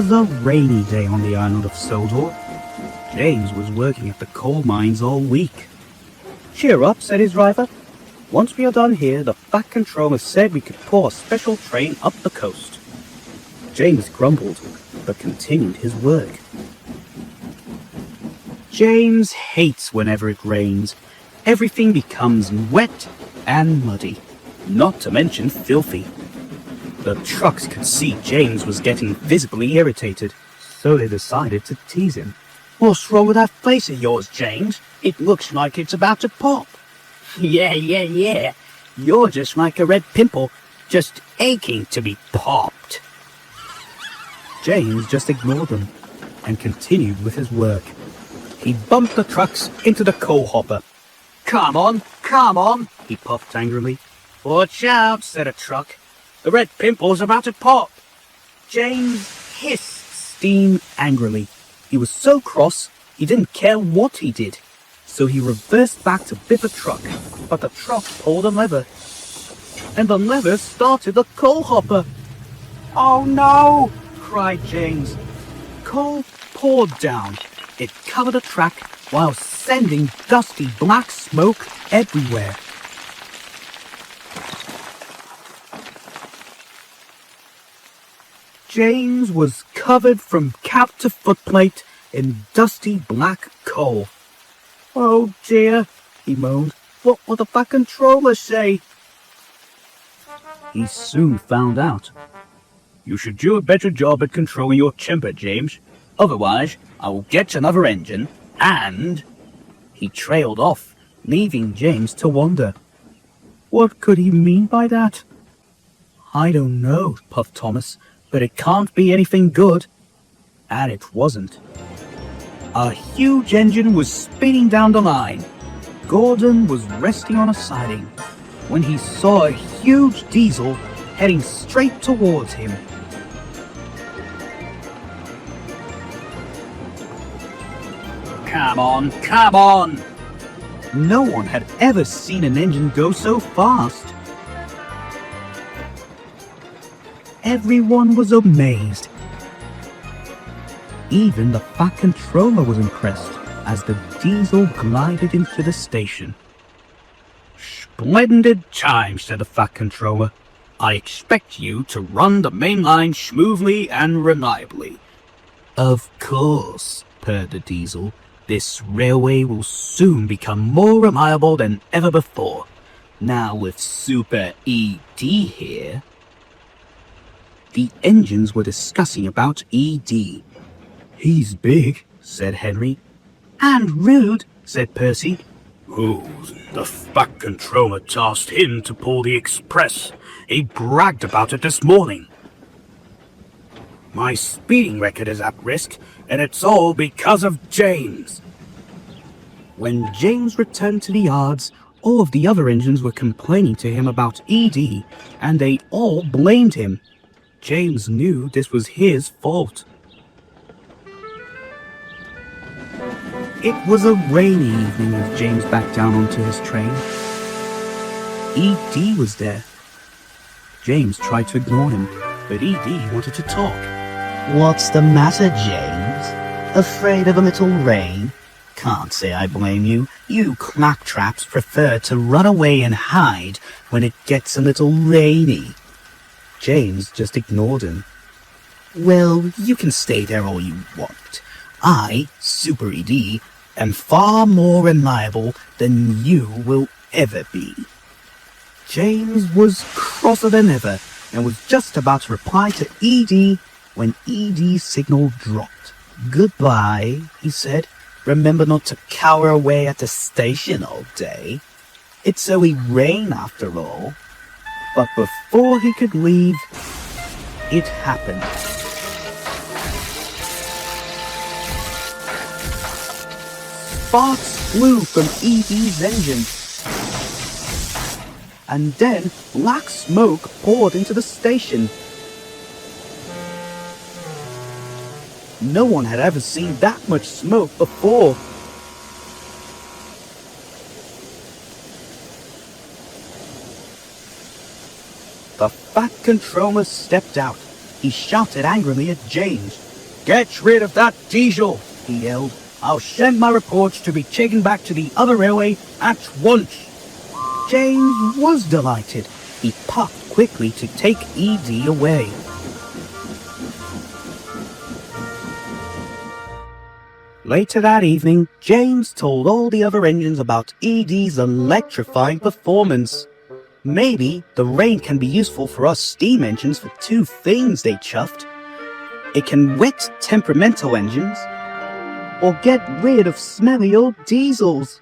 was a rainy day on the island of Sodor. James was working at the coal mines all week. "Cheer up," said his driver. "Once we are done here, the Fat Controller said we could pull a special train up the coast." James grumbled, but continued his work. James hates whenever it rains. Everything becomes wet and muddy, not to mention filthy. The trucks could see James was getting visibly irritated, so they decided to tease him. "What's wrong with that face of yours, James? It looks like it's about to pop." Yeah. You're just like a red pimple, just aching to be popped." James just ignored them and continued with his work. He bumped the trucks into the coal hopper. Come on, he puffed angrily. "Watch out," said a truck. "The red pimple's about to pop." James hissed steam angrily. He was so cross, he didn't care what he did. So he reversed back to bip a truck, but the truck pulled a lever. And the lever started the coal hopper. "Oh no!" cried James. Coal poured down. It covered the track while sending dusty black smoke everywhere. James was covered from cap to footplate in dusty black coal. "Oh dear," he moaned. "What will the Fat Controller say?" He soon found out. "You should do a better job at controlling your temper, James. Otherwise, I will get another engine and..." He trailed off, leaving James to wonder. What could he mean by that? "I don't know," puffed Thomas, "but it can't be anything good." And it wasn't. A huge engine was spinning down the line. Gordon was resting on a siding when he saw a huge diesel heading straight towards him. Come on! No one had ever seen an engine go so fast. Everyone was amazed. Even the Fat Controller was impressed as the diesel glided into the station. "Splendid time," said the Fat Controller. "I expect you to run the main line smoothly and reliably." "Of course," purred the diesel. "This railway will soon become more reliable than ever before. Now with Super E.D. here..." The engines were discussing about E.D. "He's big," said Henry. "And rude," said Percy. "Oh, the Fat Controller tasked him to pull the express. He bragged about it this morning." "My speeding record is at risk, and it's all because of James." When James returned to the yards, all of the other engines were complaining to him about E.D., and they all blamed him. James knew this was his fault. It was a rainy evening with James back down onto his train. E.D. was there. James tried to ignore him, but E.D. wanted to talk. "What's the matter, James? Afraid of a little rain? Can't say I blame you. You claptraps prefer to run away and hide when it gets a little rainy." James just ignored him. "Well, you can stay there all you want. I, Super E.D., am far more reliable than you will ever be." James was crosser than ever and was just about to reply to E.D. when E.D.'s signal dropped. "Goodbye," he said. "Remember not to cower away at the station all day. It's only rain after all." But before he could leave, it happened. Sparks flew from E.D.'s engine. And then black smoke poured into the station. No one had ever seen that much smoke before. The Fat Controller stepped out. He shouted angrily at James. Get rid of that diesel, he yelled. I'll send my reports to be taken back to the other railway at once. James was delighted. He puffed quickly to take E.D. away. Later that evening, James told all the other engines about E.D.'s electrifying performance. Maybe the rain can be useful for us steam engines for two things, they chuffed. It can wet temperamental engines, or get rid of smelly old diesels.